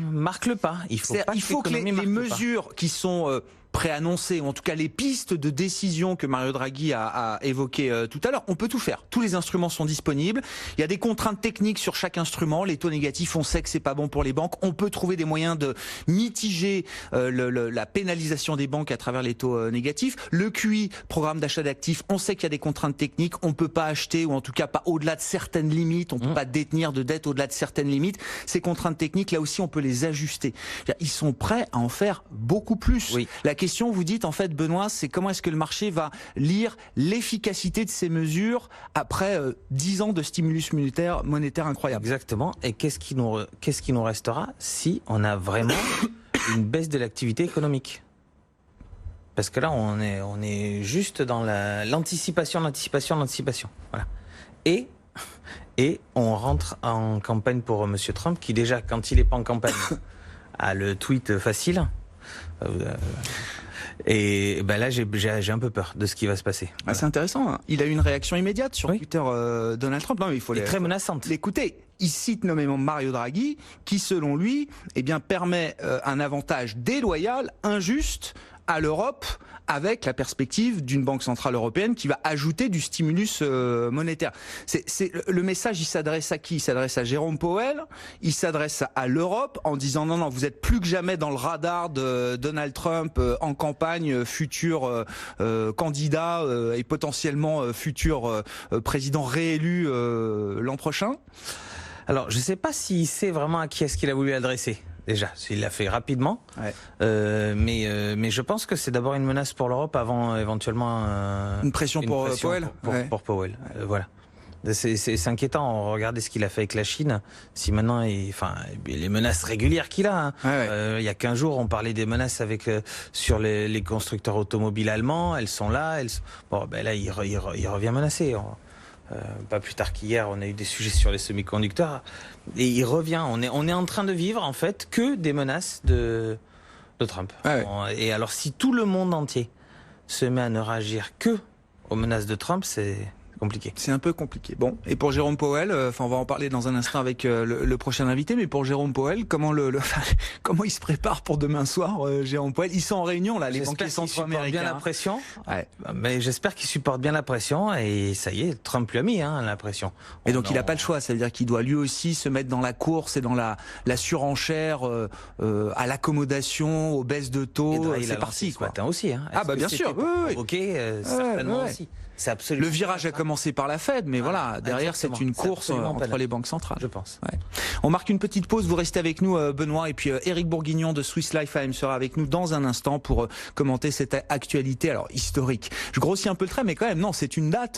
marque le pas. Il faut que les mesures qui sont préannoncées, ou en tout cas les pistes de décision que Mario Draghi a évoquées tout à l'heure, on peut tout faire. Tous les instruments sont disponibles. Il y a des contraintes techniques sur chaque instrument. Les taux négatifs, on sait que c'est pas bon pour les banques. On peut trouver des moyens de mitiger la pénalisation des banques à travers les taux négatifs. Le QI, programme d'achat d'actifs, on sait qu'il y a des contraintes techniques. On peut pas acheter, ou en tout cas pas au-delà de certaines limites. On peut pas détenir de dette au-delà de certaines limites. Ces contraintes techniques, là aussi, on peut les ajuster. Ils sont prêts à en faire beaucoup plus. Oui. La question, vous dites en fait, Benoît, c'est comment est-ce que le marché va lire l'efficacité de ces mesures après 10 ans de stimulus monétaire incroyable. Exactement. Et qu'est-ce qui nous restera si on a vraiment une baisse de l'activité économique? Parce que là, on est juste dans l'anticipation. Voilà. Et on rentre en campagne pour Monsieur Trump, qui déjà, quand il n'est pas en campagne, a le tweet facile. Et ben là, j'ai un peu peur de ce qui va se passer. Voilà. C'est intéressant. Hein. Il a eu une réaction immédiate sur Twitter, Donald Trump. Non, mais il faut très menaçante. L'écouter. Il cite nommément Mario Draghi, qui, selon lui, permet un avantage déloyal, injuste à l'Europe, avec la perspective d'une banque centrale européenne qui va ajouter du stimulus monétaire. Le message, il s'adresse à qui? Il s'adresse à Jérôme Powell, il s'adresse à l'Europe en disant non, vous êtes plus que jamais dans le radar de Donald Trump en campagne, futur candidat et potentiellement futur président réélu l'an prochain. Alors, je ne sais pas s'il sait vraiment à qui est-ce qu'il a voulu adresser. Déjà, il l'a fait rapidement, mais je pense que c'est d'abord une menace pour l'Europe avant éventuellement une pression pour Powell. Pour Powell, voilà. C'est inquiétant. Regardez ce qu'il a fait avec la Chine. Si maintenant, les menaces régulières qu'il a. Il y a 15 jours, on parlait des menaces sur les constructeurs automobiles allemands. Elles sont là. Bon, ben là, il revient menacer. Pas plus tard qu'hier, on a eu des sujets sur les semi-conducteurs. Et il revient. On est en train de vivre, en fait, que des menaces de Trump. Et alors, si tout le monde entier se met à ne réagir que aux menaces de Trump, c'est compliqué. C'est un peu compliqué. Bon, et pour Jérôme Powell, on va en parler dans un instant avec le prochain invité, mais pour Jérôme Powell, comment il se prépare pour demain soir, Jérôme Powell? Ils sont en réunion, là, les banquiers centro-américains. Bien la pression. Mais j'espère qu'il supporte bien la pression, et ça y est, Trump lui a mis la pression. Et donc il n'a pas le choix, ça veut dire qu'il doit lui aussi se mettre dans la course et dans la surenchère à l'accommodation, aux baisses de taux. C'est parti, quoi. Matin aussi. Bien sûr. Certainement aussi. Le virage a commencé par la Fed, mais voilà, derrière c'est une course entre les banques centrales. Je pense. On marque une petite pause, vous restez avec nous Benoît, et puis Éric Bourguignon de Swiss Life AM sera avec nous dans un instant pour commenter cette actualité historique. Je grossis un peu le trait, mais quand même non, c'est une date